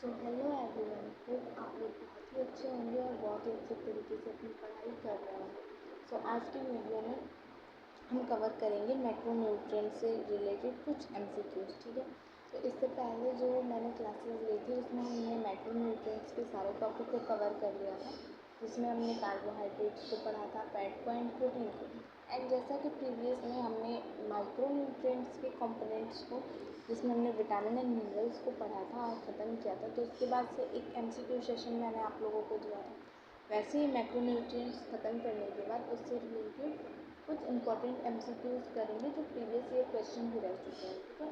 So hello everyone, hope आप लोग बहुत ही अच्छे होंगे और बहुत ही अच्छे तरीके से अपनी पढ़ाई कर रहे होंगे। सो आज की वीडियो में हम कवर करेंगे मैक्रोन्यूट्रिएंट से रिलेटेड कुछ एमसीक्यूज। ठीक है, तो इससे पहले जो मैंने क्लासेस ली थी उसमें हमने मैक्रोन्यूट्रिएंट्स के सारे टॉपिक को कवर कर लिया था, जिसमें हमने कार्बोहाइड्रेट्स को पढ़ा था, फैट को एंड प्रोटीन को। एंड जैसा कि प्रीवियस में हमने माइक्रोन्यूट्रिएंट्स के कंपोनेंट्स को, जिसमें हमने विटामिन एंड मिनरल्स को पढ़ा था और ख़त्म किया था, तो उसके बाद से एक एमसीक्यू सेशन मैंने आप लोगों को दिया था। वैसे ही मैक्रोन्यूट्रिएंट्स ख़त्म करने के बाद उससे रिलेटेड कुछ इंपॉर्टेंट एमसीक्यूज करेंगे जो प्रीवियस ईयर क्वेश्चन भी रह चुके हैं। ठीक है,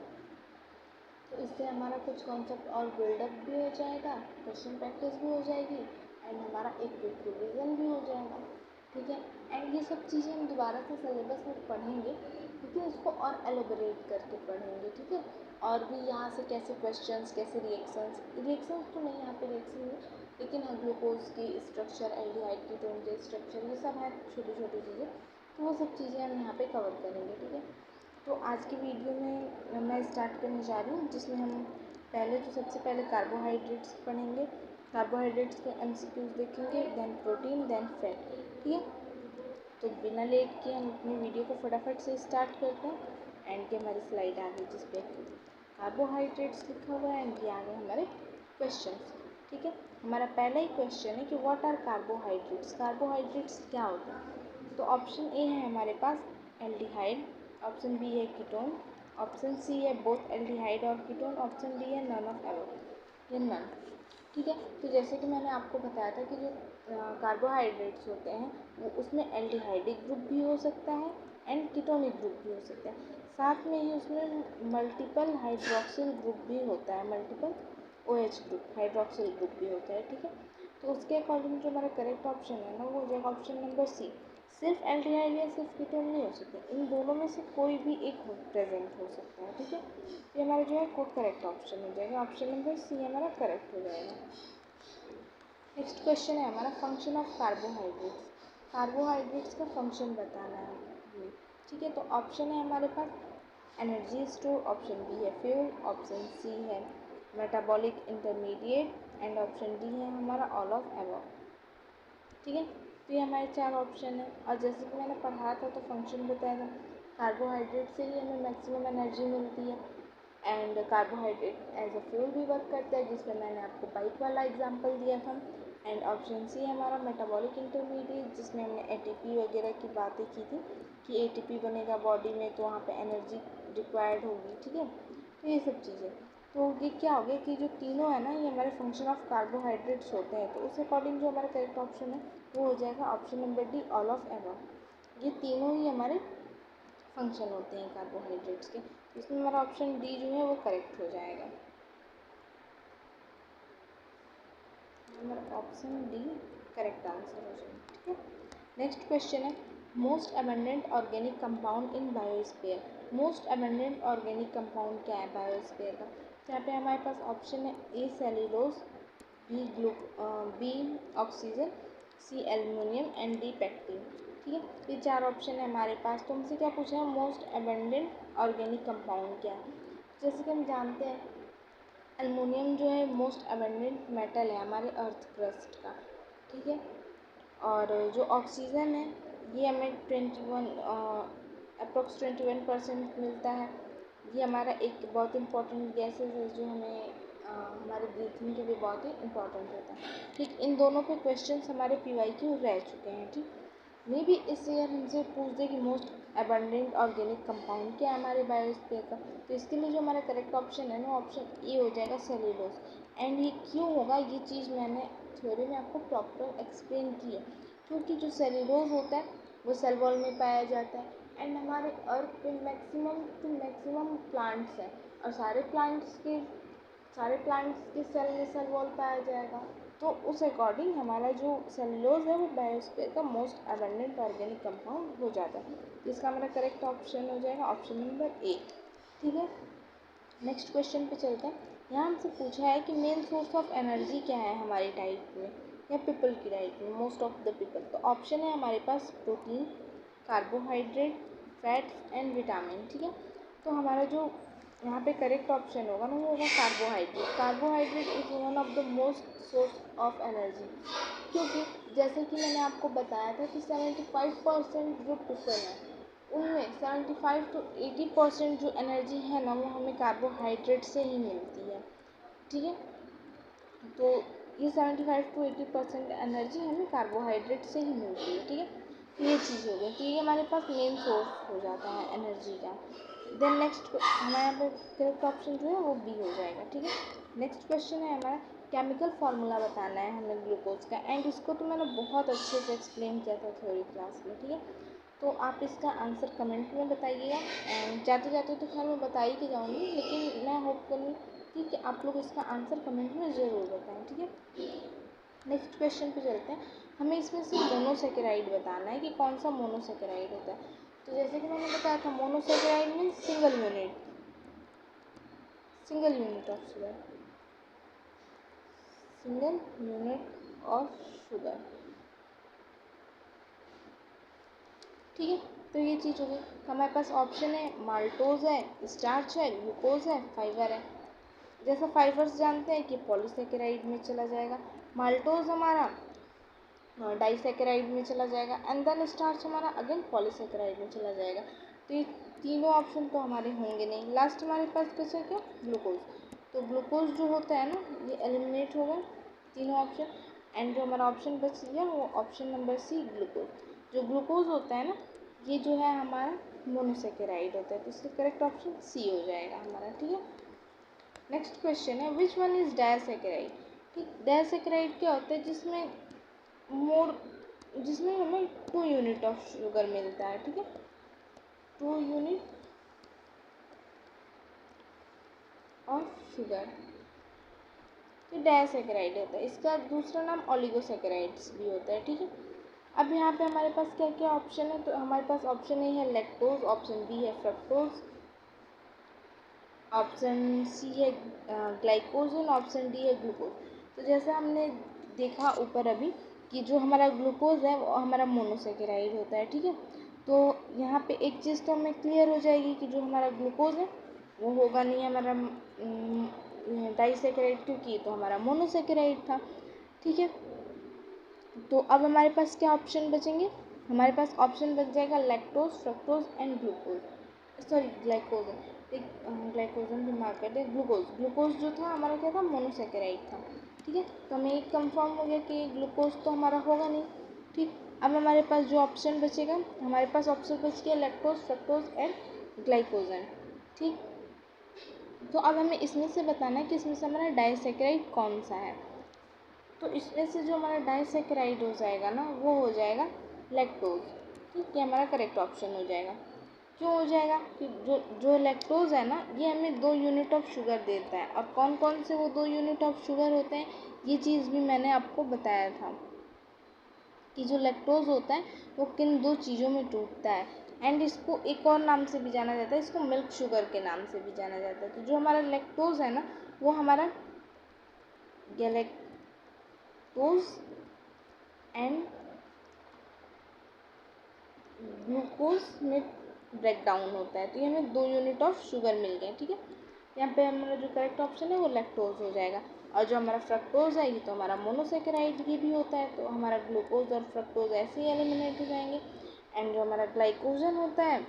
तो इससे हमारा कुछ कॉन्सेप्ट और बिल्डअप भी हो जाएगा, क्वेश्चन प्रैक्टिस भी हो जाएगी एंड हमारा एक क्विक रिविज़न भी हो जाएगा। ठीक है, एंड ये सब चीज़ें हम दोबारा से सिलेबस में पढ़ेंगे, लेकिन इसको और एलोबरेट करके पढ़ेंगे। ठीक है, और भी यहाँ से कैसे क्वेश्चंस, कैसे रिएक्शंस तो नहीं, यहाँ पे रिएक्शन नहीं, लेकिन हाँ ग्लूकोज की स्ट्रक्चर, एल्डिहाइड कीटोन के स्ट्रक्चर, ये सब हैं छोटी छोटी चीज़ें, तो वो सब चीज़ें हम यहाँ पे कवर करेंगे। ठीक है, तो आज की वीडियो में मैं स्टार्ट करने जा रही हूँ, जिसमें हम सबसे पहले कार्बोहाइड्रेट्स पढ़ेंगे, कार्बोहाइड्रेट्स के एमसीक्यूज देखेंगे, देन प्रोटीन, देन फैट। ठीक है, तो बिना लेट के हम अपनी वीडियो को फटाफट से स्टार्ट करते हैं। एंड की हमारी स्लाइड आ गई जिस पे कार्बोहाइड्रेट्स लिखा हुआ है, एंड ये आ गए हमारे क्वेश्चंस। ठीक है, हमारा पहला ही क्वेश्चन है कि व्हाट आर कार्बोहाइड्रेट्स, कार्बोहाइड्रेट्स क्या होते हैं। तो ऑप्शन ए है हमारे पास एल्डिहाइड, ऑप्शन बी है कीटोन, ऑप्शन सी है बोथ एल्डिहाइड और कीटोन, ऑप्शन डी है नन ऑफ एबव या नन। ठीक है, तो जैसे कि मैंने आपको बताया था कि जो कार्बोहाइड्रेट्स होते हैं वो उसमें एल्डिहाइडिक ग्रुप भी हो सकता है एंड कीटोनिक ग्रुप भी हो सकता है, साथ में ही उसमें मल्टीपल हाइड्रोक्सिल ग्रुप भी होता है, multiple OH group, hydroxyl group भी होता है। ठीक है, तो उसके अकॉर्डिंग जो हमारा करेक्ट ऑप्शन है ना, वो हो जाएगा ऑप्शन नंबर सी। सिर्फ एल्डिहाइड या सिर्फ कीटोन नहीं हो सकते, इन दोनों में से कोई भी एक प्रेजेंट हो सकता है। ठीक है, ये हमारा जो है कोड करेक्ट ऑप्शन हो जाएगा, ऑप्शन नंबर सी हमारा करेक्ट हो जाएगा। नेक्स्ट क्वेश्चन है हमारा फंक्शन ऑफ कार्बोहाइड्रेट्स, कार्बोहाइड्रेट्स का फंक्शन बताना है हमें। ठीक है, तो ऑप्शन है हमारे पास एनर्जी स्टोर, ऑप्शन बी है फ्यूल, ऑप्शन सी है metabolic intermediate and option D है हमारा ऑल ऑफ एबव। ठीक है, तो ये हमारे चार ऑप्शन है, और जैसे कि मैंने पढ़ा था तो फंक्शन बताया था, कार्बोहाइड्रेट से ही हमें मैक्सिमम एनर्जी मिलती है and carbohydrate as a fuel भी वर्क करता है, जिसमें मैंने आपको बाइक वाला एग्जांपल दिया था। एंड ऑप्शन सी हमारा मेटाबॉलिक इंटरमीडिएट, जिसमें हमने ATP वगैरह की बातें की थी कि ATP बनेगा बॉडी में तो वहाँ पे एनर्जी रिक्वायर्ड होगी। ठीक है, तो ये सब चीज़ें, तो ये क्या हो गया कि जो तीनों है ना ये हमारे फंक्शन ऑफ कार्बोहाइड्रेट्स होते हैं, तो उस अकॉर्डिंग जो हमारा करेक्ट ऑप्शन है वो हो जाएगा option number D, all of above. ये तीनों ही हमारे फंक्शन होते हैं कार्बोहाइड्रेट्स के, इसमें हमारा ऑप्शन डी जो है वो करेक्ट हो जाएगा, हमारा ऑप्शन डी करेक्ट आंसर हो जाएगा। ठीक है, नेक्स्ट क्वेश्चन है most abundant organic compound in biosphere, most abundant organic compound क्या है बायोस्फीयर का। तो यहाँ पे हमारे पास ऑप्शन है A cellulose, B oxygen, C aluminium and D pectin. ठीक है, ये चार ऑप्शन है हमारे पास। तो हमसे क्या पूछा है, मोस्ट अबंडेंट ऑर्गेनिक कंपाउंड क्या है। जैसे कि हम जानते हैं एल्युमिनियम जो है मोस्ट अबंडेंट मेटल है हमारे अर्थ क्रस्ट का। ठीक है, और जो ऑक्सीजन है ये हमें 21% मिलता है, ये हमारा एक बहुत इंपॉर्टेंट गैसेज है जो हमें हमारे ब्रीथिंग के लिए बहुत ही इंपॉर्टेंट होता है। ठीक, इन दोनों पे क्वेश्चंस हमारे PYQ रह चुके हैं। ठीक, मे भी इस ईयर हमसे पूछ दे कि मोस्ट अबंडेंट ऑर्गेनिक कंपाउंड क्या है हमारे बायोस्फीयर का, तो इसके लिए जो हमारा करेक्ट ऑप्शन है ना ऑप्शन ए हो जाएगा सेल्यूलोज। एंड ये क्यों होगा, ये चीज़ मैंने थ्योरी में आपको प्रॉपर एक्सप्लेन की है, क्योंकि जो सेल्यूलोज होता है वो सेल वॉल में पाया जाता है एंड हमारे अर्थ पे मैक्सिमम प्लांट्स हैं, और सारे प्लांट्स के सेल में सेल वॉल पाया जाएगा, तो उस अकॉर्डिंग हमारा जो सेलुलोज है वो बायोस्फीयर का मोस्ट अबंडेंट ऑर्गेनिक कंपाउंड हो जाता है, इसका हमारा करेक्ट ऑप्शन हो जाएगा ऑप्शन नंबर ए। ठीक है, नेक्स्ट क्वेश्चन पे चलते हैं। यहाँ हमसे पूछा है कि मेन सोर्स ऑफ एनर्जी क्या है हमारी डाइट में या पीपल की डाइट में, मोस्ट ऑफ द पीपल। तो ऑप्शन है हमारे पास protein, carbohydrate, fats and vitamin. ठीक है, तो हमारा जो यहाँ पे करेक्ट ऑप्शन होगा ना, वो होगा carbohydrate. Carbohydrate is one of the most source of energy, क्योंकि जैसे कि मैंने आपको बताया था कि 75% जो पीपल हैं उनमें 75 to 80% जो एनर्जी है ना वो हमें कार्बोहाइड्रेट से ही मिलती है। ठीक है, तो ये 75 to 80% एनर्जी हमें कार्बोहाइड्रेट से ही मिलती है। ठीक है, तो ये चीज़ हो गई, तो ये हमारे पास मेन सोर्स हो जाता है एनर्जी का। देन नेक्स्ट हमारे यहाँ पे करेक्ट ऑप्शन जो है वो बी हो जाएगा। ठीक है, नेक्स्ट क्वेश्चन है हमारा, केमिकल फार्मूला बताना है हमें ग्लूकोज का, एंड इसको तो मैंने बहुत अच्छे से एक्सप्लेन किया था थ्योरी क्लास में। ठीक है, तो आप इसका आंसर कमेंट में बताइएगा, एंड जाते जाते तो खैर मैं बता ही के जाऊँगी, लेकिन मैं होप करूँगी कि आप लोग इसका आंसर कमेंट में ज़रूर बताएं। ठीक है, नेक्स्ट क्वेश्चन पे चलते हैं। हमें इसमें से मोनोसेकेराइड बताना है कि कौन सा मोनोसेकेराइड होता है। तो जैसे कि मैंने बताया था, monosaccharide means single unit of sugar, single unit of sugar. ठीक है, तो ये चीज़ हो गई। हमारे पास ऑप्शन है माल्टोज है, स्टार्च है, ग्लूकोज है, फाइबर है। जैसा फाइबर्स जानते हैं कि पॉलीसेकेराइड में चला जाएगा, माल्टोज हमारा डाइसेकेराइड में चला जाएगा, एंड देन स्टार्च हमारा अगेन पॉलीसेकेराइड में चला जाएगा। तो ये तीनों ऑप्शन तो हमारे होंगे नहीं। लास्ट हमारे पास बचा क्या, ग्लूकोज। तो ग्लूकोज जो होता है ना ये एलिमिनेट हो गए तीनों ऑप्शन, एंड जो हमारा ऑप्शन बच गया वो ऑप्शन नंबर सी ग्लूकोज। जो ग्लूकोज होता है ना ये जो है हमारा मोनोसेकेराइड होता है, तो इसका करेक्ट ऑप्शन सी हो जाएगा हमारा। ठीक है, नेक्स्ट क्वेश्चन है, विच वन इज डायसेकेराइड। ठीक, डायसेकेराइड क्या होता है, जिसमें हमें 2 यूनिट ऑफ शुगर मिलता है। ठीक है, 2 यूनिट ऑफ शुगर, ये डायसेकेराइड होता है। इसका दूसरा नाम ओलिगोसेकेराइड्स भी होता है। ठीक है, अब यहाँ पे हमारे पास क्या क्या ऑप्शन है, तो हमारे पास ऑप्शन ए है लैक्टोज, ऑप्शन बी है फ्रक्टोज, ऑप्शन सी है ग्लाइकोजन, ऑप्शन डी है ग्लूकोज। तो जैसा हमने देखा ऊपर अभी कि जो हमारा ग्लूकोज है वो हमारा मोनोसेकेराइड होता है। ठीक है, तो यहाँ पे एक चीज़ तो हमें क्लियर हो जाएगी कि जो हमारा ग्लूकोज है वो होगा नहीं हमारा डाइसेकेराइड, क्योंकि तो हमारा मोनोसेकेराइड था। ठीक है, तो अब हमारे पास क्या ऑप्शन बचेंगे, हमारे पास ऑप्शन बच जाएगा lactose, fructose and glucose, sorry glycogen, एक ग्लाइकोजन भी मार्क कर दे, ग्लूकोज। ग्लूकोज जो था हमारा क्या था, मोनोसेकेराइड था। ठीक है, तो हमें एक कंफर्म हो गया कि ग्लूकोज तो हमारा होगा नहीं। ठीक, अब हमारे पास जो ऑप्शन बचेगा, हमारे पास ऑप्शन बच गया लैक्टोज, फ्रक्टोज एंड ग्लाइकोजन। ठीक, तो अब हमें इसमें से बताना है कि इसमें से हमारा डाइसेकेराइड कौन सा है। तो इसमें से जो हमारा डाइसेकेराइड हो जाएगा ना वो हो जाएगा लैक्टोज। ठीक, ये हमारा करेक्ट ऑप्शन हो जाएगा। क्यों हो जाएगा कि जो जो लैक्टोज है ना ये हमें 2 यूनिट ऑफ शुगर देता है, और कौन कौन से वो 2 यूनिट ऑफ शुगर होते हैं ये चीज़ भी मैंने आपको बताया था कि जो लैक्टोज होता है वो किन 2 चीज़ों में टूटता है, एंड इसको एक और नाम से भी जाना जाता है, इसको मिल्क शुगर के नाम से भी जाना जाता है। तो जो हमारा लैक्टोज है ना वो हमारा गैलेक्टोज एंड ग्लूकोज में ब्रेक डाउन होता है, तो ये हमें 2 यूनिट ऑफ शुगर मिल गए। ठीक है, यहाँ पे हमारा जो करेक्ट ऑप्शन है वो लैक्टोज हो जाएगा, और जो हमारा फ्रक्टोज है ये तो हमारा मोनोसेकेराइड ये भी होता है, तो हमारा ग्लूकोज और फ्रक्टोज ऐसे ही एलिमिनेट हो जाएंगे। एंड जो हमारा ग्लाइकोजन होता है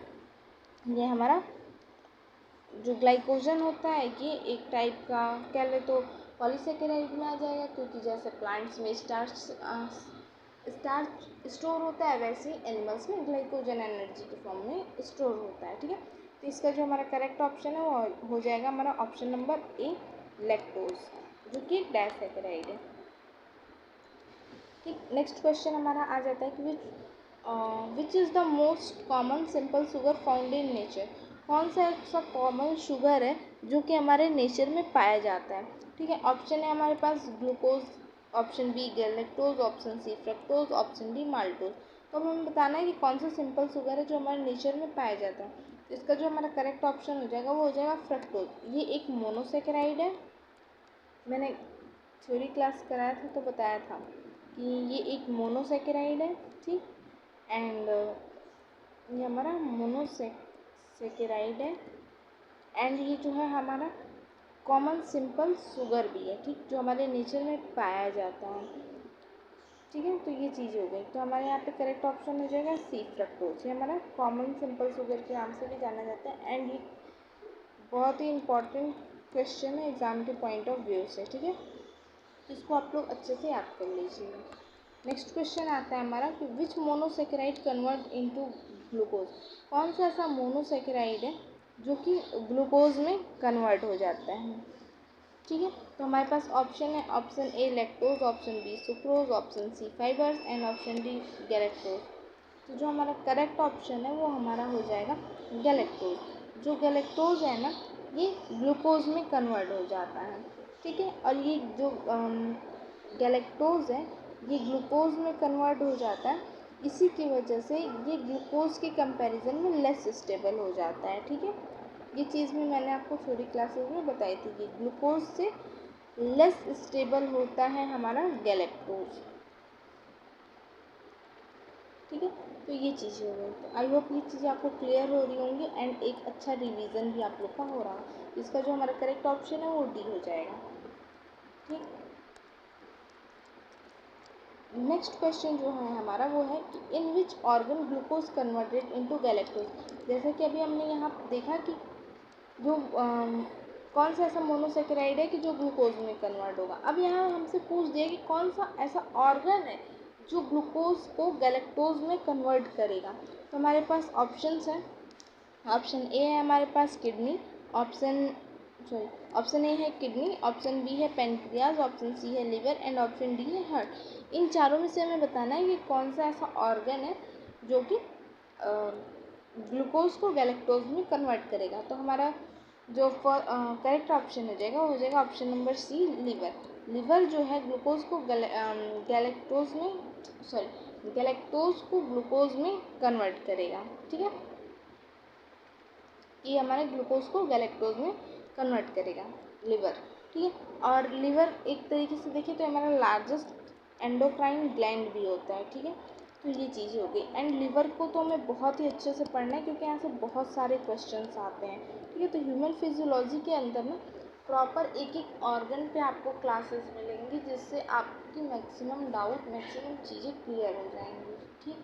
ये हमारा जो ग्लाइकोजन होता है ये एक टाइप का कह ले तो पॉलीसेकेराइड में आ जाएगा, क्योंकि जैसे प्लांट्स में स्टार्च स्टोर होता है वैसे ही एनिमल्स में ग्लाइकोजन एनर्जी के फॉर्म में स्टोर होता है। ठीक है, तो इसका जो हमारा करेक्ट ऑप्शन है वो हो जाएगा हमारा ऑप्शन नंबर ए लैक्टोज, जो कि एक डाइसेकेराइड है। ठीक, नेक्स्ट क्वेश्चन हमारा आ जाता है कि which is the most common simple sugar found in nature. कौन सा ऐसा कॉमन शुगर है जो कि हमारे नेचर में पाया जाता है। ठीक है, ऑप्शन है हमारे पास glucose, option B galactose, option C fructose, option D maltose. तो हमें बताना है कि कौन सा सिंपल शुगर है जो हमारे नेचर में पाया जाता है। तो इसका जो हमारा करेक्ट ऑप्शन हो जाएगा वो हो जाएगा फ्रक्टोज। ये एक मोनोसेकेराइड है, मैंने थ्योरी क्लास कराया था तो बताया था कि ये एक मोनोसेकेराइड है। ठीक, एंड ये हमारा मोनोसेकेराइड है, एंड ये जो है हमारा कॉमन सिंपल शुगर भी है, ठीक, जो हमारे नेचर में पाया जाता है, ठीक है। तो ये चीज़ हो गई, तो हमारे यहाँ पे करेक्ट ऑप्शन हो जाएगा सी, फ्रक्टोज। ये हमारा कॉमन सिंपल शुगर के नाम से भी जाना जाता है एंड ये बहुत ही इंपॉर्टेंट क्वेश्चन है एग्ज़ाम के पॉइंट ऑफ व्यू से, ठीक है। तो इसको आप लोग अच्छे से याद कर लीजिए। नेक्स्ट क्वेश्चन आता है हमारा कि विच मोनोसेकेराइड कन्वर्ट इनटू ग्लूकोज। कौन सा ऐसा मोनोसेकेराइड है जो कि ग्लूकोज में कन्वर्ट हो जाता है, ठीक है। तो हमारे पास ऑप्शन है, option A lactose, option B sucrose, option C fibres and option D galactose. तो जो हमारा करेक्ट ऑप्शन है वो हमारा हो जाएगा गैलेक्टोज। जो गैलेक्टोज है ना, ये ग्लूकोज में कन्वर्ट हो जाता है, ठीक है। और ये जो गैलेक्टोज है ये ग्लूकोज में कन्वर्ट हो जाता है, इसी की वजह से ये ग्लूकोज के कंपैरिजन में लेस स्टेबल हो जाता है, ठीक है। ये चीज़ भी मैंने आपको थोड़ी क्लासेस में बताई थी कि ग्लूकोज से लेस स्टेबल होता है हमारा गैलेक्टोज, ठीक है। तो ये चीज़ें हो गई, तो आई होप ये चीज़ें आपको क्लियर हो रही होंगी एंड एक अच्छा रिवीजन भी आप लोग का हो रहा है। इसका जो हमारा करेक्ट ऑप्शन है वो डी हो जाएगा, ठीक। नेक्स्ट क्वेश्चन जो है हमारा वो है कि in which organ glucose converted into galactose. जैसे कि अभी हमने यहाँ देखा कि जो कौन सा ऐसा मोनोसेकेराइड है कि जो ग्लूकोज में कन्वर्ट होगा। अब यहाँ हमसे पूछ दिया कि कौन सा ऐसा ऑर्गन है जो ग्लूकोज को गैलेक्टोज में कन्वर्ट करेगा। तो हमारे पास ऑप्शंस हैं, ऑप्शन ए है हमारे पास किडनी, ऑप्शन ऑप्शन ए है किडनी, ऑप्शन बी है पेनक्रियाज, ऑप्शन सी है लिवर एंड ऑप्शन डी है हार्ट। इन चारों में से हमें बताना है कि कौन सा ऐसा ऑर्गन है जो कि ग्लूकोज को गैलेक्टोज में कन्वर्ट करेगा। तो हमारा जो करेक्ट ऑप्शन हो जाएगा option number C, liver. Liver जो है ग्लूकोज को गैलेक्टोज में गैलेक्टोज को ग्लूकोज में कन्वर्ट करेगा, ठीक है। ये हमारे ग्लूकोज को गैलेक्टोज में कन्वर्ट करेगा लिवर, ठीक है। और लिवर एक तरीके से देखिए तो हमारा लार्जेस्ट एंडोक्राइन ग्लैंड भी होता है, ठीक है। तो ये चीज़ें हो गई एंड लिवर को तो हमें बहुत ही अच्छे से पढ़ना है क्योंकि यहाँ से बहुत सारे क्वेश्चंस आते हैं, ठीक है। तो ह्यूमन फिजियोलॉजी के अंदर ना प्रॉपर एक एक ऑर्गन पे आपको क्लासेस मिलेंगी जिससे आपकी मैक्सिमम डाउट, मैक्सिमम चीज़ें क्लियर हो जाएंगी, ठीक।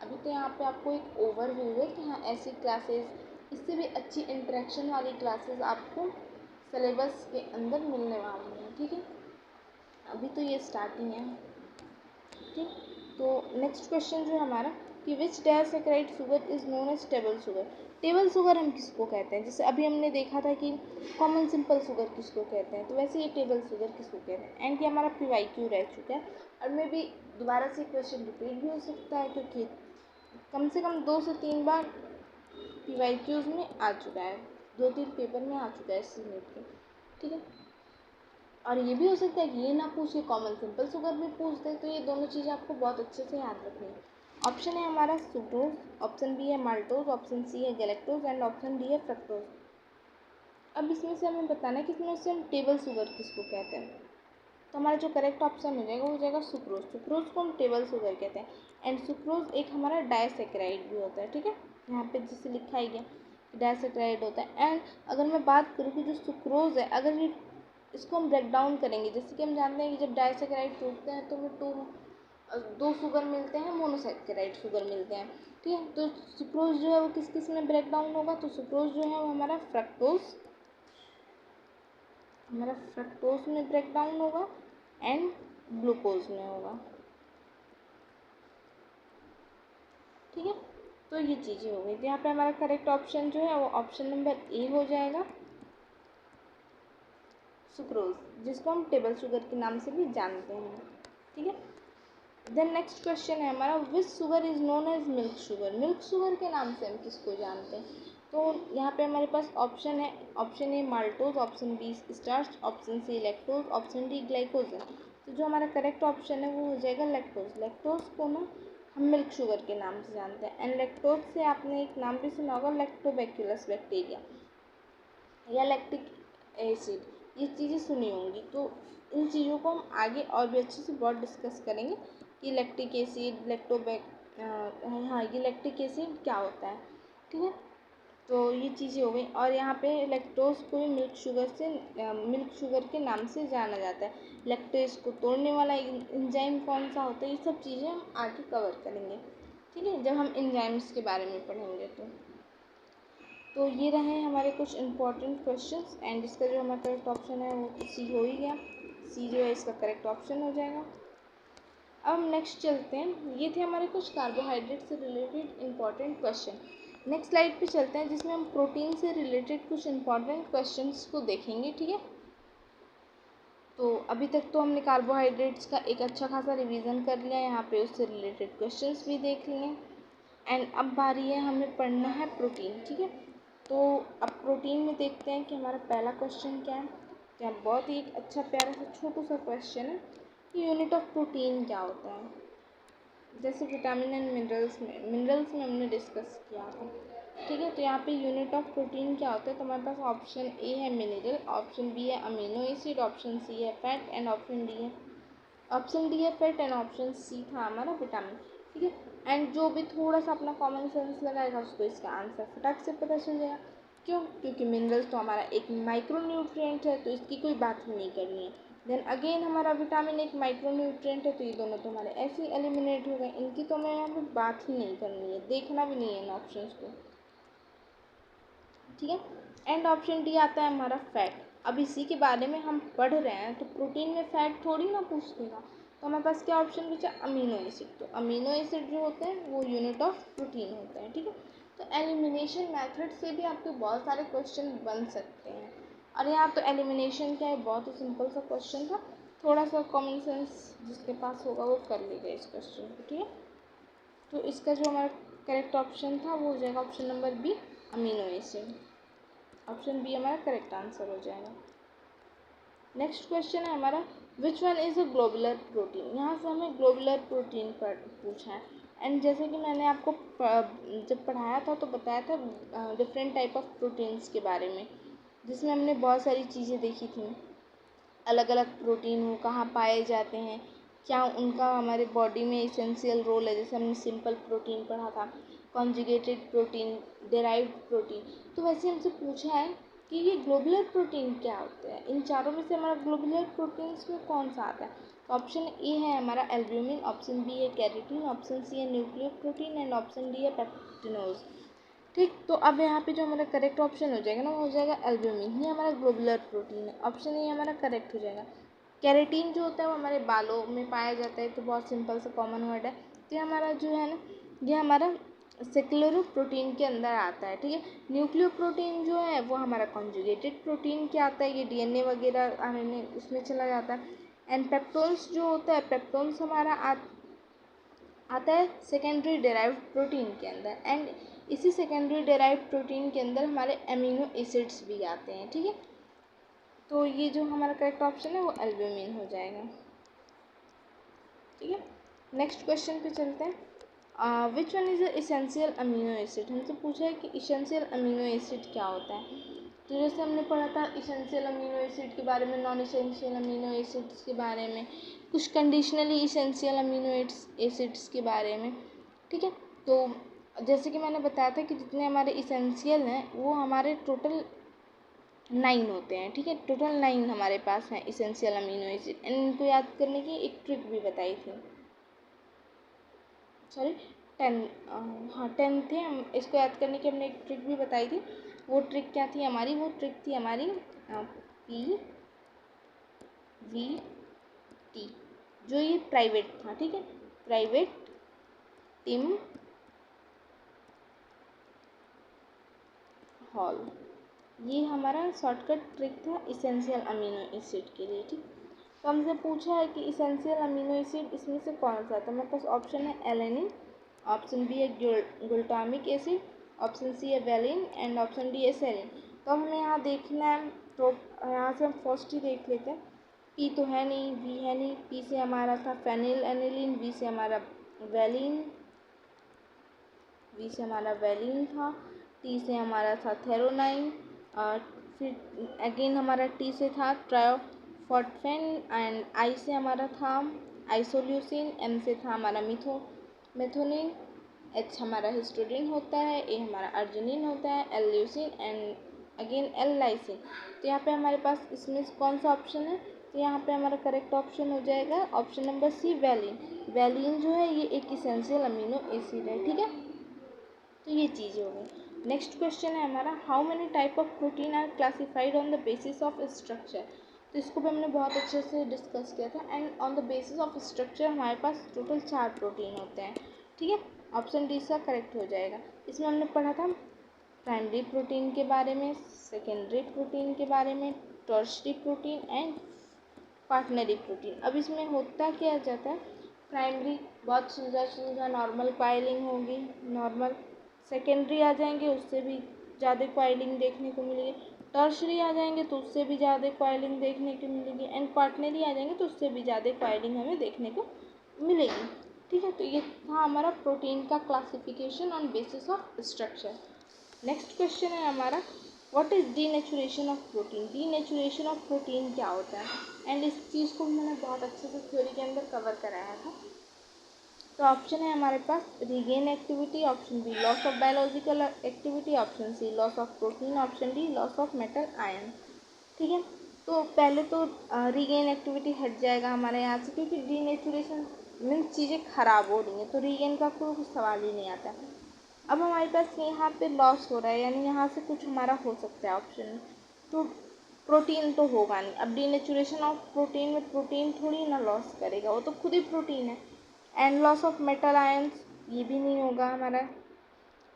अभी तो यहाँ पे आपको एक ओवरव्यू है कि हाँ ऐसी क्लासेस, इससे भी अच्छी इंटरेक्शन वाली क्लासेस आपको सिलेबस के अंदर मिलने वाली हैं, ठीक है। अभी तो ये स्टार्टिंग है, ठीक। तो नेक्स्ट क्वेश्चन जो है हमारा कि which disaccharide sugar is known as table sugar. Table sugar हम किसको कहते हैं, जैसे अभी हमने देखा था कि कॉमन सिंपल शुगर किसको कहते हैं, तो वैसे ये टेबल शुगर किसको कहते हैं। एंड ये हमारा PYQ रह चुका है और मे भी दोबारा से क्वेश्चन रिपीट भी हो सकता है क्योंकि कम से कम 2 से 3 बार PYQs में आ चुका है, 2-3 पेपर में आ चुका है इसी नीट के, ठीक है। और ये भी हो सकता है कि ये ना पूछे, कॉमन सिंपल शुगर भी पूछ दे, तो ये दोनों चीज़ें आपको बहुत अच्छे से याद रखनी है। ऑप्शन है हमारा सुक्रोज, ऑप्शन बी है माल्टोज, ऑप्शन सी है गैलेक्टोज एंड ऑप्शन डी है फ्रक्टोज। अब इसमें से हमें बताना है कि इसमें से हम टेबल शुगर किसको कहते हैं। तो हमारा जो करेक्ट ऑप्शन हो जाएगा वो हो जाएगा सुक्रोज। सुक्रोज को हम टेबल शुगर कहते हैं एंड सुक्रोज एक हमारा डायसैकेराइड भी होता है, ठीक है। यहाँ पे जिसे लिखा ही गया डायसैकेराइड होता है। एंड अगर मैं बात करूँ कि जो सुक्रोज है, अगर ये इसको हम ब्रेक डाउन करेंगे, जैसे कि हम जानते हैं कि जब डायसैकेराइड टूटते हैं तो हमें दो शुगर मिलते हैं, मोनोसेकेराइड शुगर मिलते हैं, ठीक है। तो सुक्रोज जो है वो किस किस में ब्रेक डाउन होगा, तो सुक्रोज जो है वो हमारा फ्रक्टोज में ब्रेक डाउन होगा एंड ग्लूकोज में होगा, ठीक है। तो ये चीज़ें हो गई, तो यहाँ पे हमारा करेक्ट ऑप्शन जो है वो ऑप्शन नंबर ए हो जाएगा, सुक्रोज, जिसको हम टेबल शुगर के नाम से भी जानते हैं, ठीक है। देन नेक्स्ट क्वेश्चन है हमारा which sugar is known as milk sugar. Milk sugar के नाम से हम किसको जानते हैं, तो यहाँ पे हमारे पास ऑप्शन है, option A maltose, option B starch, option C lactose, option D glycogen है। तो जो हमारा करेक्ट ऑप्शन है वो हो जाएगा लैक्टोज। लैक्टोज को ना हम मिल्क शुगर के नाम से जानते हैं एंड लैक्टोज से आपने एक नाम भी सुना होगा, लैक्टोबैक्यूलस बैक्टीरिया या लैक्टिक एसिड, ये चीज़ें सुनी होंगी। तो इन चीज़ों को हम आगे और भी अच्छे से बहुत डिस्कस करेंगे कि लैक्टिक एसिड हाँ ये लैक्टिक एसिड क्या होता है, ठीक है। तो ये चीज़ें हो गई। और यहाँ पे लैक्टोज को भी मिल्क शुगर के नाम से जाना जाता है। लैक्टेज को तोड़ने वाला एंजाइम कौन सा होता है, ये सब चीज़ें हम आगे कवर करेंगे, ठीक है, जब हम एंजाइम्स के बारे में पढ़ेंगे। तो ये रहे हमारे कुछ इंपॉर्टेंट क्वेश्चंस। एंड इसका जो हमारा करेक्ट ऑप्शन है वो सी हो ही गया। सी जो है इसका करेक्ट ऑप्शन हो जाएगा। अब हम नेक्स्ट चलते हैं। ये थे हमारे कुछ कार्बोहाइड्रेट से related important question. Next slide पे चलते हैं, जिसमें हम प्रोटीन से रिलेटेड कुछ इंपॉर्टेंट क्वेश्चंस को देखेंगे, ठीक है। तो अभी तक तो हमने कार्बोहाइड्रेट्स का एक अच्छा खासा रिवीजन कर लिया, यहाँ पे उससे रिलेटेड क्वेश्चंस भी देख लिए। एंड अब बारी है हमें पढ़ना है प्रोटीन, ठीक है। तो अब प्रोटीन में देखते हैं कि हमारा पहला क्वेश्चन क्या है। क्या बहुत ही एक अच्छा प्यारा सा छोटा सा क्वेश्चन है कि यूनिट ऑफ प्रोटीन क्या होता है। जैसे विटामिन एंड मिनरल्स में हमने डिस्कस किया था, ठीक है। तो यहाँ पे यूनिट ऑफ प्रोटीन क्या होता है, तो हमारे पास ऑप्शन ए है मिनरल, ऑप्शन बी है अमीनो एसिड, ऑप्शन सी है फैट एंड ऑप्शन डी है फैट एंड ऑप्शन सी था हमारा विटामिन, ठीक है। एंड जो भी थोड़ा सा अपना कॉमन सेंस लगाएगा उसको इसका आंसर फटाक से पता चल जाएगा। क्यों? क्योंकि मिनरल्स तो हमारा एक माइक्रो न्यूट्रिएंट है, तो इसकी कोई बात ही नहीं करनी है। देन अगेन हमारा विटामिन एक माइक्रो न्यूट्रिएंट है, तो ये दोनों तो हमारे ऐसे ही एलिमिनेट हो गए, इनकी तो हमें यहाँ पे बात ही नहीं करनी है, देखना भी नहीं है इन ऑप्शंस को, ठीक है। एंड ऑप्शन डी आता है हमारा फैट। अब इसी के बारे में हम पढ़ रहे हैं, तो प्रोटीन में फैट थोड़ी ना पूछ देगा। तो हमारे पास क्या ऑप्शन बचा, अमीनो एसिड। तो अमीनो एसिड जो होते हैं वो यूनिट ऑफ प्रोटीन होते हैं, ठीक है। तो एलिमिनेशन मेथड से भी आपके बहुत सारे क्वेश्चन बन सकते हैं। और यहाँ तो एलिमिनेशन क्या है, बहुत ही सिंपल सा क्वेश्चन था, थोड़ा सा कॉमन सेंस जिसके पास होगा वो कर लेगा इस क्वेश्चन को, ठीक है। तो इसका जो हमारा करेक्ट ऑप्शन था वो हो जाएगा option number B, amino acid. Option B हमारा करेक्ट आंसर हो जाएगा। नेक्स्ट क्वेश्चन है हमारा, which one is a globular protein. यहाँ से हमें ग्लोबुलर प्रोटीन पर पूछा है। एंड जैसे कि मैंने आपको जब पढ़ाया था तो बताया था डिफरेंट टाइप ऑफ प्रोटीन्स के बारे में, जिसमें हमने बहुत सारी चीज़ें देखी थी। अलग अलग प्रोटीन वो कहाँ पाए जाते हैं, क्या उनका हमारे बॉडी में इसेंशियल रोल है। जैसे हमने सिंपल प्रोटीन पढ़ा था, कॉन्जुगेटेड प्रोटीन, डेराइव्ड प्रोटीन। तो वैसे हमसे पूछा है कि ये ग्लोबुलर प्रोटीन क्या होते हैं, इन चारों में से हमारा ग्लोबुलर प्रोटीन्स में कौन सा आता है। तो ऑप्शन ए है हमारा एल्ब्यूमिन, ऑप्शन बी है कैरेटिन, ऑप्शन सी है न्यूक्लियोप्रोटीन एंड ऑप्शन डी है पेप्टिनोज, ठीक। तो अब यहाँ पे जो हमारा करेक्ट ऑप्शन हो जाएगा ना, वो हो जाएगा एल्ब्यूमिन, ये हमारा ग्लोबुलर प्रोटीन है। ऑप्शन ए हमारा करेक्ट हो जाएगा। कैरेटीन जो होता है वो हमारे बालों में पाया जाता है, तो बहुत सिंपल सा कॉमन वर्ड है। तो ये हमारा जो है ना, ये हमारा सेक्युलर प्रोटीन के अंदर आता है, ठीक है। न्यूक्लियोप्रोटीन जो है वो हमारा कॉन्जुगेटेड प्रोटीन के आता है, ये डीएनए वगैरह आरएनए उसमें चला जाता है। एंड पेप्टोन्स जो होता है, पेप्टोन्स हमारा आता है सेकेंडरी डेराइव्ड प्रोटीन के अंदर। एंड इसी सेकेंडरी डेराइव्ड प्रोटीन के अंदर हमारे अमीनो एसिड्स भी आते हैं, ठीक है। तो ये जो हमारा करेक्ट ऑप्शन है वो एल्ब्यूमिन हो जाएगा, ठीक है। नेक्स्ट क्वेश्चन पे चलते हैं। विच one is essential amino acid. हमसे पूछा है कि इसेंशियल अमीनो एसिड क्या होता है। तो जैसे हमने पढ़ा था इसेंशियल अमीनो एसिड के बारे में, नॉन इसेंशियल अमीनो एसिड्स के बारे में, कुछ कंडीशनली इसेंशियल अमीनो एसिड्स के बारे में, ठीक है। तो जैसे कि मैंने बताया था कि जितने हमारे इसेंशियल हैं वो हमारे टोटल 9 होते हैं, ठीक है। टोटल 9 हमारे पास हैं इसेंशियल अमीनो एसिड। एंड इनको याद करने की एक ट्रिक भी बताई थी, सॉरी 10, हाँ 10 थे। हम इसको याद करने की हमने एक ट्रिक भी बताई थी। वो ट्रिक क्या थी हमारी, वो ट्रिक थी हमारी PVT, जो ये प्राइवेट था, ठीक है, प्राइवेट टिम हॉल। ये हमारा शॉर्टकट ट्रिक था इसेंशियल अमीनो एसिड के लिए, ठीक। तो हमसे पूछा है कि इसेंशियल अमीनो एसिड इसमें से कौन सा है। तो मेरे पास ऑप्शन है एलेनिन, ऑप्शन बी है ग्लूटामिक एसिड, ऑप्शन सी है वेलिन एंड ऑप्शन डी है सेलिन। तो हमें यहाँ देखना है, तो यहाँ से हम फर्स्ट ही देख लेते हैं। पी तो है नहीं, वी है नहीं, पी से हमारा था फेनिल एनिलीन, वी से हमारा वेलिन, वी से हमारा वेलिन था, टी से हमारा था थेरोनाइन, फिर अगेन हमारा टी से था ट्रायोफॉस्फेन एंड आई से हमारा था आइसोल्यूसिन, एम से था हमारा मेथोनिन, H हमारा हिस्टोडिन होता है, A हमारा अर्जिनिन होता है, L leucine and again L lysine. तो यहाँ पे हमारे पास इसमें कौन सा ऑप्शन है? तो यहाँ पे हमारा करेक्ट ऑप्शन हो जाएगा option number C, valine. Valine जो है ये एक इसेंशियल अमीनो एसिड है, ठीक है। तो ये चीज़ हो गई। नेक्स्ट क्वेश्चन है हमारा, how many type of protein are classified on the basis of structure. तो इसको भी हमने बहुत अच्छे से डिस्कस किया था। And on the basis of structure हमारे पास टोटल 4 प्रोटीन होते हैं, ठीक है। ऑप्शन डी इसका करेक्ट हो जाएगा। इसमें हमने पढ़ा था प्राइमरी प्रोटीन के बारे में, सेकेंडरी प्रोटीन के बारे में, टर्शरी प्रोटीन एंड क्वाaternary प्रोटीन। अब इसमें होता क्या जाता है, प्राइमरी बहुत सुलझा नॉर्मल कॉइलिंग होगी, नॉर्मल। सेकेंडरी आ जाएंगे उससे भी ज़्यादा कॉइलिंग देखने को मिलेगी, टर्शरी आ जाएंगे तो उससे भी ज़्यादा कॉइलिंग देखने को मिलेगी, एंड क्वाaternary आ जाएंगे तो उससे भी ज़्यादा कॉइलिंग हमें देखने को मिलेगी, ठीक है। तो ये था हमारा प्रोटीन का classification on basis of structure. Next question है हमारा, what is denaturation of protein. Denaturation of protein क्या होता है? एंड इस चीज़ को मैंने बहुत अच्छे से थ्योरी के अंदर कवर कराया था। तो ऑप्शन है हमारे पास regain activity, option B loss of biological activity, option C loss of protein, option D loss of metal ion, ठीक है। तो पहले तो रीगेन एक्टिविटी हट जाएगा हमारे यहाँ से, क्योंकि डीनेचुरेशन मीन्स चीज़ें खराब हो रही हैं, तो रीगेन का कोई सवाल ही नहीं आता। अब हमारे पास यहाँ पे लॉस हो रहा है, यानी यहाँ से कुछ हमारा हो सकता है ऑप्शन में, तो प्रोटीन तो होगा नहीं। अब डीनेचुरेशन ऑफ प्रोटीन में प्रोटीन थोड़ी ना लॉस करेगा, वो तो खुद ही प्रोटीन है। And loss of metal ions ये भी नहीं होगा हमारा।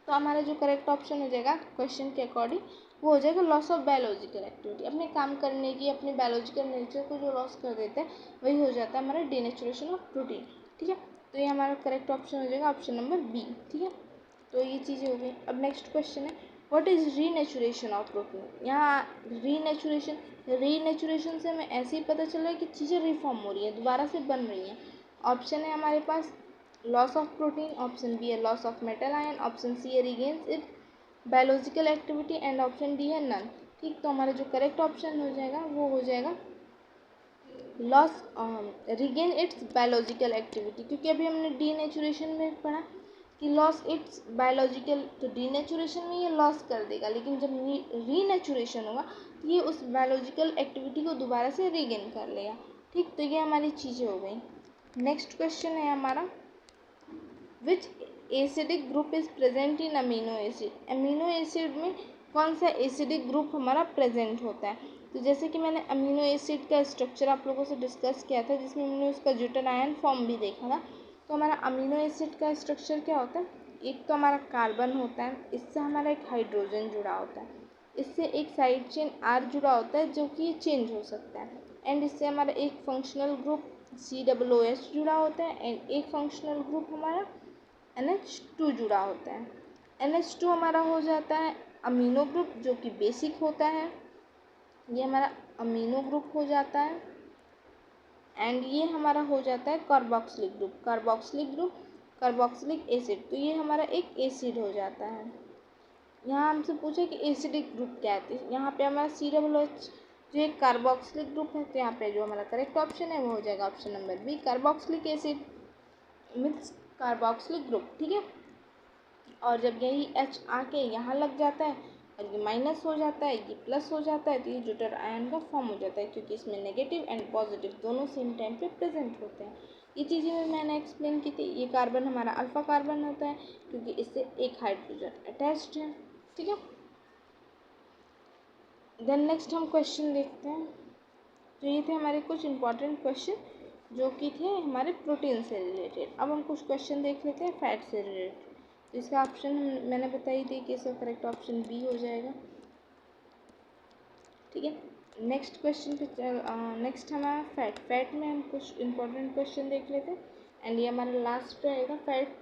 तो हमारा जो करेक्ट ऑप्शन हो जाएगा क्वेश्चन के अकॉर्डिंग वो हो जाएगा लॉस ऑफ बायोलॉजिकल एक्टिविटी। अपने काम करने की, अपने बायोलॉजिकल नेचर को जो लॉस कर देता है वही हो जाता है हमारा डीनेचुरेशन ऑफ प्रोटीन, ठीक है। तो ये हमारा करेक्ट ऑप्शन हो जाएगा ऑप्शन नंबर बी, ठीक है। तो ये चीज़ें हो गई। अब नेक्स्ट क्वेश्चन है, what is renaturation of protein. यहाँ रीनेचुरेशन से हमें ऐसे ही पता चल रहा है कि चीज़ें रिफॉर्म हो रही हैं, दोबारा से बन रही हैं। ऑप्शन है हमारे पास loss of protein, option B है loss of metal ion, option C है regains it biological activity and option D है नन, ठीक। तो हमारा जो करेक्ट ऑप्शन हो जाएगा वो हो जाएगा loss regain it's biological activity, क्योंकि अभी हमने डीनेचुरेशन में पढ़ा कि लॉस इट्स बायोलॉजिकल, तो डीनेचुरेशन में ये लॉस कर देगा, लेकिन जब रीनेचुरेशन होगा तो ये उस बायोलॉजिकल एक्टिविटी को दोबारा से रीगेन कर लेगा, ठीक। तो ये हमारी चीज़ें हो गई। नेक्स्ट क्वेश्चन है हमारा, which acidic group is present in amino acid. Amino acid में कौन सा एसिडिक ग्रुप हमारा प्रेजेंट होता है? तो जैसे कि मैंने अमीनो एसिड का स्ट्रक्चर आप लोगों से डिस्कस किया था, जिसमें हमने उसका ज्यूटेन आयन फॉर्म भी देखा था। तो हमारा अमीनो एसिड का स्ट्रक्चर क्या होता है? एक तो हमारा कार्बन होता है, इससे हमारा एक हाइड्रोजन जुड़ा होता है, इससे एक साइड चेन आर जुड़ा होता है जो कि ये चेंज हो सकता है, एंड इससे हमारा एक फंक्शनल ग्रुप COOH जुड़ा होता है, एंड एक फंक्शनल ग्रुप हमारा NH2 जुड़ा होता है। NH2 हमारा हो जाता है अमीनो ग्रुप जो कि बेसिक होता है, ये हमारा अमीनो ग्रुप हो जाता है, एंड ये हमारा हो जाता है कार्बोक्सिलिक ग्रुप, कार्बोक्सिलिक एसिड, तो ये हमारा एक एसिड हो जाता है। यहाँ हमसे पूछा कि एसिडिक ग्रुप क्या है, तो यहाँ पे हमारा COOH जो एक कार्बोक्सिलिक ग्रुप है, तो यहाँ पे जो हमारा करेक्ट ऑप्शन है वो हो जाएगा option number B, carboxylic acid means carboxylic group, ठीक है। और जब यही H आके यहाँ लग जाता है और ये माइनस हो जाता है, ये प्लस हो जाता है, तो ये ज्यूटेन आयन का फॉर्म हो जाता है, क्योंकि इसमें नेगेटिव एंड पॉजिटिव दोनों सेम टाइम पे प्रेजेंट होते हैं। ये चीज़ें मैंने एक्सप्लेन की थी। ये कार्बन हमारा अल्फा कार्बन होता है क्योंकि इससे एक हाइड्रोजन अटैच्ड है, ठीक है। देन नेक्स्ट हम क्वेश्चन देखते हैं। तो ये थे हमारे कुछ इंपॉर्टेंट क्वेश्चन जो कि थे हमारे प्रोटीन से रिलेटेड। अब हम कुछ क्वेश्चन देख लेते हैं फैट से रिलेटेड। तो इसका ऑप्शन मैंने बताई थी कि इसका करेक्ट ऑप्शन बी हो जाएगा, ठीक है। नेक्स्ट क्वेश्चन पे नेक्स्ट हमारा फैट में हम कुछ इंपॉर्टेंट क्वेश्चन देख लेते हैं, एंड ये हमारा लास्ट रहेगा फैट।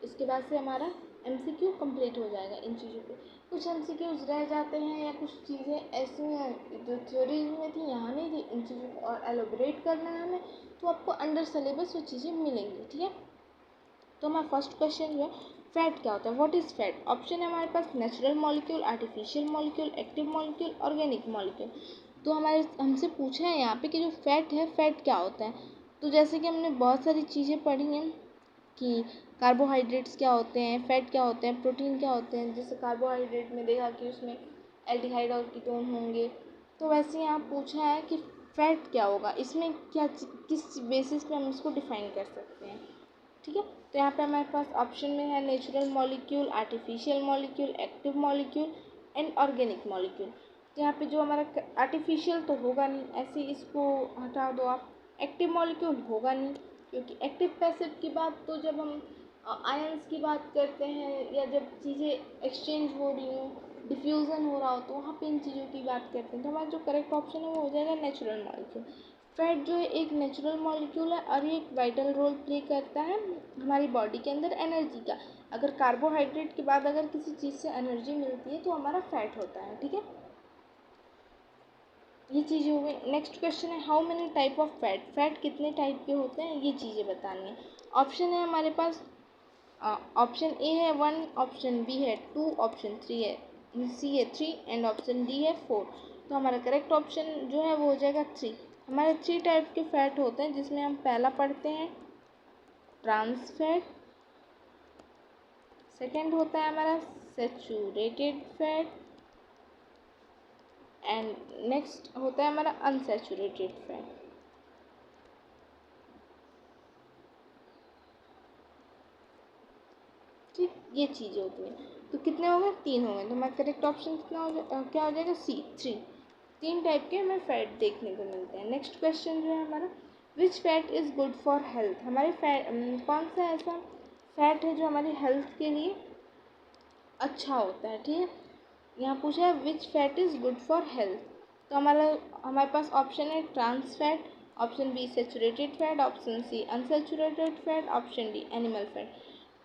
इसके बाद से हमारा MCQ कंप्लीट हो जाएगा इन चीज़ों पे। कुछ MCQs रह जाते हैं या कुछ चीज़ें ऐसी हैं जो थ्योरी में थी यहाँ नहीं थी, इन चीज़ों को और एलोबरेट करना है हमें, तो आपको अंडर सिलेबस वो चीज़ें मिलेंगी, ठीक है। तो हमारा फर्स्ट क्वेश्चन जो है फैट क्या होता है, व्हाट इज़ फैट। ऑप्शन है हमारे पास natural molecule, artificial molecule, active molecule, organic molecule. तो हमसे पूछा है यहाँ पे कि जो फैट है फैट क्या होता है। तो जैसे कि हमने बहुत सारी चीज़ें पढ़ी हैं कि कार्बोहाइड्रेट्स क्या होते हैं, फैट क्या होते हैं, प्रोटीन क्या होते हैं। जैसे कार्बोहाइड्रेट में देखा कि उसमें एल्डिहाइड और कीटोन होंगे, तो वैसे यहाँ पूछा है कि फैट क्या होगा, इसमें क्या किस बेसिस पे हम इसको डिफाइन कर सकते हैं। ठीक है, तो यहाँ पे हमारे पास ऑप्शन में है natural molecule, artificial molecule, active molecule and organic molecule. तो यहाँ पे जो हमारा आर्टिफिशियल तो होगा नहीं, ऐसे इसको हटा दो आप। एक्टिव मॉलिक्यूल होगा नहीं, क्योंकि एक्टिव पैसिव की बात तो जब हम आयंस की बात करते हैं या जब चीज़ें एक्सचेंज हो रही हो, डिफ्यूज़न हो रहा हो, तो वहाँ पे इन चीज़ों की बात करते हैं। तो हमारा जो करेक्ट ऑप्शन है वो हो जाएगा नेचुरल मॉलिक्यूल। फैट जो है एक नेचुरल मॉलिक्यूल है और ये एक वाइटल रोल प्ले करता है हमारी बॉडी के अंदर एनर्जी का। अगर कार्बोहाइड्रेट के बाद अगर किसी चीज़ से एनर्जी मिलती है तो हमारा फैट होता है। ठीक है, ये चीज़ें हो गई। नेक्स्ट क्वेश्चन है how many type of fat, fat कितने टाइप के होते हैं, ये चीज़ें बतानी है। ऑप्शन है हमारे पास, ऑप्शन ए है 1, ऑप्शन बी है 2, ऑप्शन 3 है, सी है 3 एंड ऑप्शन डी है 4। तो हमारा करेक्ट ऑप्शन जो है वो हो जाएगा 3। हमारे 3 टाइप के फैट होते हैं, जिसमें हम पहला पढ़ते हैं ट्रांस फैट, सेकेंड होता है हमारा सैचुरेटेड फैट एंड नेक्स्ट होता है हमारा अनसैचुरेटेड फैट। ठीक, ये चीज़ें होती हैं। तो कितने हो गए, 3 हो गए। तो हमारा करेक्ट ऑप्शन कितना क्या हो जाएगा, सी 3। 3 टाइप के हमें फैट देखने को मिलते हैं। नेक्स्ट क्वेश्चन जो है हमारा which fat is good for health, हमारे फैट कौन सा ऐसा फैट है जो हमारी हेल्थ के लिए अच्छा होता है। ठीक है, यहाँ पूछा है which fat is good for health. तो हमारे पास ऑप्शन है trans fat, option B saturated fat, option C unsaturated fat, option D animal fat.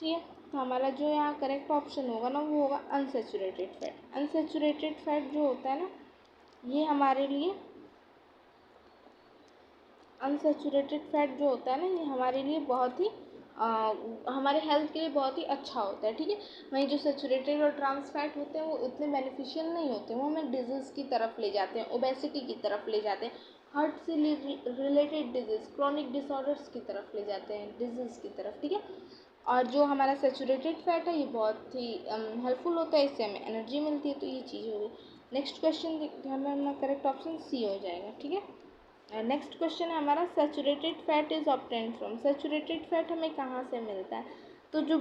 ठीक है, तो हमारा जो यहाँ करेक्ट ऑप्शन होगा ना वो होगा अनसेचुरेटेड फैट। अनसेचुरेटेड फैट जो होता है ना, ये हमारे लिए अनसेचुरेटेड फैट जो होता है ना, ये हमारे लिए बहुत ही हमारे हेल्थ के लिए बहुत ही अच्छा होता है। ठीक है, वहीं जो सेचुरेटेड और ट्रांस फैट होते हैं वो इतने बेनिफिशियल नहीं होते, वो हमें डिजीज़ की तरफ ले जाते हैं, ओबेसिटी की तरफ ले जाते हैं, हार्ट से रिलेटेड डिजीज़, क्रॉनिक डिसऑर्डर्स की तरफ ले जाते हैं, डिजीज़ की तरफ। ठीक है, और जो हमारा सेचुरेटेड फैट है ये बहुत ही हेल्पफुल होता है, इससे हमें एनर्जी मिलती है। तो ये चीज़ होगी। नेक्स्ट क्वेश्चन हमें हमारा करेक्ट ऑप्शन सी हो जाएगा। ठीक है, नेक्स्ट क्वेश्चन है हमारा saturated fat is obtained from, saturated fat हमें कहाँ से मिलता है। तो जो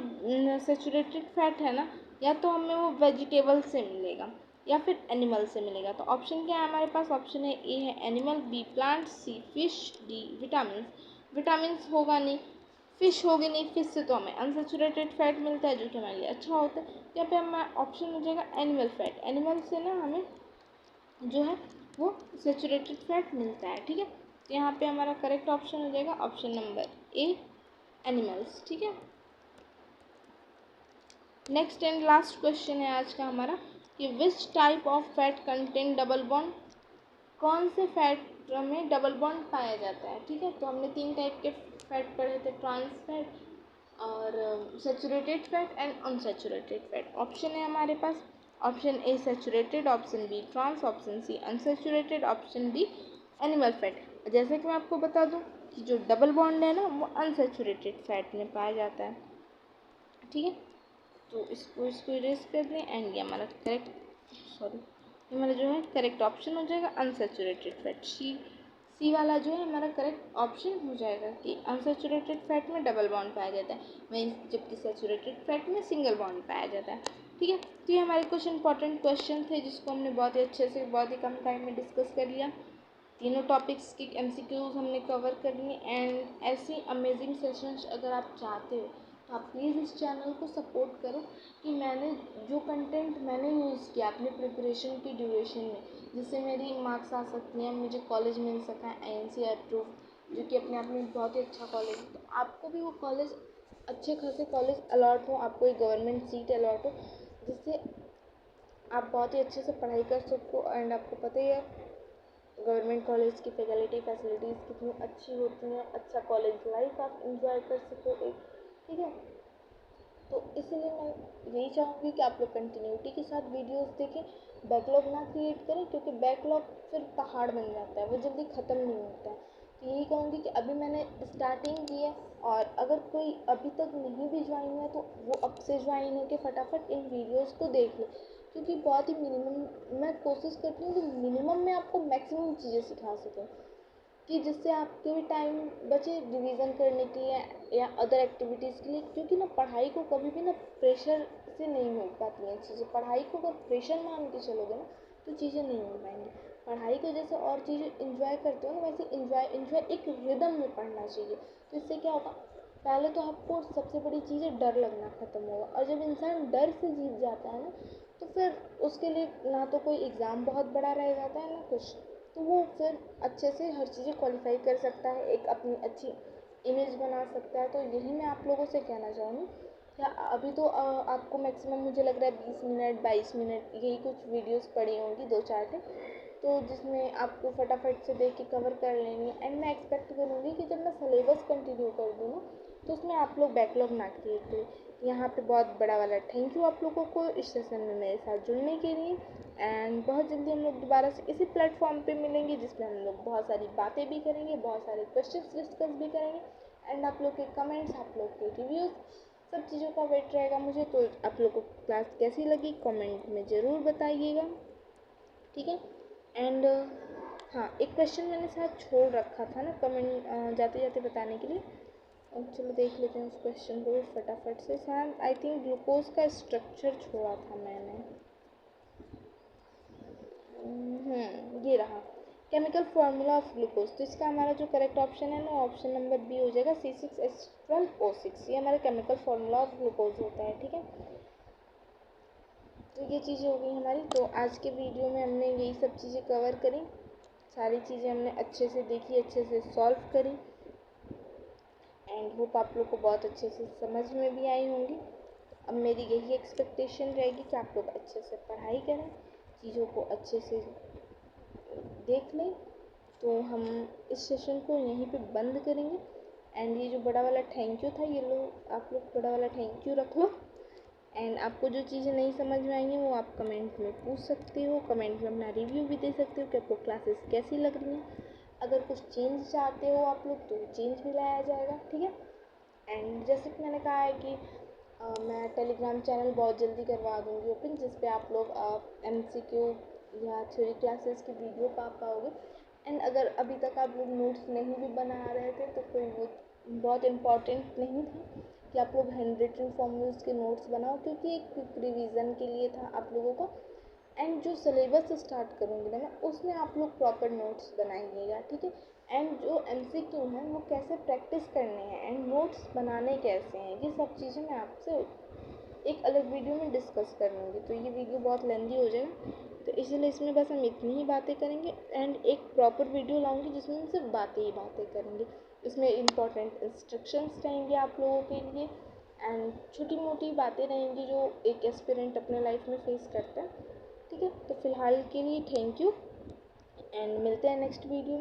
सैचुरेटेड फैट है ना, या तो हमें वो वेजिटेबल से मिलेगा या फिर एनिमल से मिलेगा। तो ऑप्शन क्या है हमारे पास, ऑप्शन है ए है एनिमल, बी प्लांट, सी फिश, डी विटामिन। विटामिन होगा नहीं, फिश होगी नहीं, फिश से तो हमें अनसेचुरेटेड फैट मिलता है जो कि हमारे लिए अच्छा होता है। यहाँ पे हमारा ऑप्शन हो जाएगा एनिमल फैट, एनिमल से ना हमें जो है वो सेचुरेटेड फैट मिलता है। ठीक है, तो यहाँ पे हमारा करेक्ट ऑप्शन हो जाएगा ऑप्शन नंबर ए एनिमल्स। ठीक है, नेक्स्ट एंड लास्ट क्वेश्चन है आज का हमारा कि which type of fat contain double bond, कौन से फैट में डबल बॉन्ड पाया जाता है। ठीक है, तो हमने 3 टाइप के फैट पढ़े थे, ट्रांस फैट और saturated fat and unsaturated fat. Option है हमारे पास option A saturated, option B trans, option C unsaturated, option D animal fat. जैसे कि मैं आपको बता दूं कि जो डबल बॉन्ड है ना वो अनसेचुरेटेड फैट में पाया जाता है। ठीक है, तो इसको इरेज कर दें एंड ये हमारा करेक्ट, सॉरी, ये हमारा जो है करेक्ट ऑप्शन हो जाएगा अनसेचुरेटेड फैट। सी वाला जो है हमारा करेक्ट ऑप्शन हो जाएगा कि अनसेचुरेटेड फैट में डबल बॉन्ड पाया जाता है, वहीं जबकि सेचुरेटेड फैट में सिंगल बॉन्ड पाया जाता है। ठीक है, तो ये हमारे कुछ इंपॉर्टेंट क्वेश्चन थे जिसको हमने बहुत ही अच्छे से बहुत ही कम टाइम में डिस्कस कर लिया। तीनों टॉपिक्स की MCQs हमने कवर कर लिए एंड ऐसी अमेजिंग सेशंस अगर आप चाहते हो तो आप प्लीज़ इस चैनल को सपोर्ट करो कि मैंने जो कंटेंट मैंने यूज़ किया अपने प्रिपरेशन की ड्यूरेशन में, जिससे मेरी मार्क्स आ सकती हैं, मुझे कॉलेज मिल सका है INC अप्रूव, जो कि अपने आप में बहुत ही अच्छा कॉलेज है। तो आपको भी वो कॉलेज अच्छे खासे कॉलेज अलॉट हो, आपको एक गवर्नमेंट सीट अलॉट हो, जिससे आप बहुत ही अच्छे से पढ़ाई कर सको। एंड आपको पता ही है गवर्नमेंट कॉलेज की फैसिलिटीज़ कितनी अच्छी होती हैं, अच्छा कॉलेज लाइफ आप इंजॉय कर सको एक। ठीक है, तो इसलिए मैं यही चाहूँगी कि आप लोग कंटिन्यूटी के साथ वीडियोस देखें, बैकलॉग ना क्रिएट करें, क्योंकि बैकलॉग फिर पहाड़ बन जाता है, वो जल्दी ख़त्म नहीं होता है। यही कहूँगी कि अभी मैंने स्टार्टिंग की है, और अगर कोई अभी तक नहीं भी ज्वाइन हुआ तो वो अब से ज्वाइन होकर फटाफट इन वीडियोस को देख ले, क्योंकि बहुत ही मिनिमम मैं कोशिश करती हूँ कि मिनिमम में आपको मैक्सिमम चीज़ें सिखा सकूँ, कि जिससे आपके भी टाइम बचे रिवीजन करने के लिए या अदर एक्टिविटीज़ के लिए। क्योंकि ना पढ़ाई को कभी भी ना प्रेशर से नहीं मिल पाती हैं चीज़ें। पढ़ाई को अगर प्रेशर मान के चलोगे ना तो चीज़ें नहीं मिल पाएंगी। पढ़ाई को जैसे और चीज़ें इंजॉय करते हो ना, वैसे इंजॉय एक रिदम में पढ़ना चाहिए। तो इससे क्या होगा, पहले तो आपको सबसे बड़ी चीज़ है डर लगना ख़त्म होगा, और जब इंसान डर से जीत जाता है ना तो फिर उसके लिए ना तो कोई एग्ज़ाम बहुत बड़ा रह जाता है ना कुछ, तो वो फिर अच्छे से हर चीज़ें क्वालिफाई कर सकता है, एक अपनी अच्छी इमेज बना सकता है। तो यही मैं आप लोगों से कहना चाहूँगी। क्या अभी तो आपको मैक्सिमम मुझे लग रहा है 20 मिनट 22 मिनट यही कुछ वीडियोस पड़ी होंगी, 2-4 तो जिसमें आपको फटाफट से देख के कवर कर लेंगे। एंड मैं एक्सपेक्ट करूँगी कि जब मैं सिलेबस कंटिन्यू कर दूँ ना तो उसमें आप लोग बैकलॉग ना क्रिएट करें। यहाँ पे बहुत बड़ा वाला थैंक यू आप लोगों को इस सेशन में मेरे साथ जुड़ने के लिए। एंड बहुत जल्दी हम लोग दोबारा से इसी प्लेटफॉर्म पे मिलेंगे, जिसमें हम लोग बहुत सारी बातें भी करेंगे, बहुत सारे क्वेश्चंस डिस्कस भी करेंगे। एंड आप लोग के कमेंट्स, आप लोग के रिव्यूज़, सब चीज़ों का वेट रहेगा मुझे। तो आप लोगों को क्लास कैसी लगी कमेंट में ज़रूर बताइएगा, ठीक है। एंड हाँ, एक क्वेश्चन मैंने शायद छोड़ रखा था ना कमेंट जाते जाते बताने के लिए। चलो देख लेते हैं उस क्वेश्चन को फटाफट से। शायद आई थिंक ग्लूकोज का स्ट्रक्चर छोड़ा था मैंने। ये रहा केमिकल फार्मूला ऑफ ग्लूकोज। तो इसका हमारा जो करेक्ट ऑप्शन है ना, ऑप्शन नंबर बी हो जाएगा, C6H12O6। ये हमारा केमिकल फार्मूला ऑफ ग्लूकोज होता है, ठीक है। तो ये चीज़ें हो गई हमारी। तो आज के वीडियो में हमने यही सब चीज़ें कवर करी, सारी चीज़ें हमने अच्छे से देखी, अच्छे से सॉल्व करी। एंड होप आप लोग को बहुत अच्छे से समझ में भी आई होंगी। अब मेरी यही एक्सपेक्टेशन रहेगी कि आप लोग अच्छे से पढ़ाई करें, चीज़ों को अच्छे से देख लें। तो हम इस सेशन को यहीं पे बंद करेंगे। एंड ये जो बड़ा वाला थैंक यू था, ये लो आप लोग बड़ा वाला थैंक यू रख लो। एंड आपको जो चीज़ें नहीं समझ में आएंगी वो आप कमेंट में पूछ सकते हो, कमेंट में अपना रिव्यू भी दे सकते हो कि आपको क्लासेस कैसी लग रही हैं। अगर कुछ चेंज चाहते हो आप लोग तो चेंज भी लाया जाएगा, ठीक है। एंड जैसे कि मैंने कहा है कि मैं टेलीग्राम चैनल बहुत जल्दी करवा दूँगी ओपन, जिस पे आप लोग MCQ या थ्योरी क्लासेस की वीडियो पा पाओगे। एंड अगर अभी तक आप लोग नोट्स नहीं भी बना रहे थे तो कोई वो बहुत इम्पॉर्टेंट नहीं था कि आप लोग हैंड रिटन फॉर्म में उसके नोट्स बनाओ, क्योंकि एक क्विक रिवीजन के लिए था आप लोगों का। एंड जो सिलेबस स्टार्ट करूँगी ना मैं, उसमें आप लोग प्रॉपर नोट्स बनाइएगा, ठीक है। एंड जो MCQ हैं वो कैसे प्रैक्टिस करने हैं एंड नोट्स बनाने कैसे हैं, ये सब चीज़ें मैं आपसे एक अलग वीडियो में डिस्कस कर लूँगी। तो ये वीडियो बहुत लेंदी हो जाएगा, तो इसलिए इसमें बस हम इतनी ही बातें करेंगे। एंड एक प्रॉपर वीडियो लाऊंगी जिसमें हम सिर्फ बातें ही बातें करेंगे। इसमें इंपॉर्टेंट इंस्ट्रक्शंस रहेंगे आप लोगों के लिए, एंड छोटी मोटी बातें रहेंगी जो एक एस्पिरेंट अपने लाइफ में फेस करता है, ठीक है। तो फिलहाल के लिए थैंक यू, एंड मिलते हैं नेक्स्ट वीडियो में।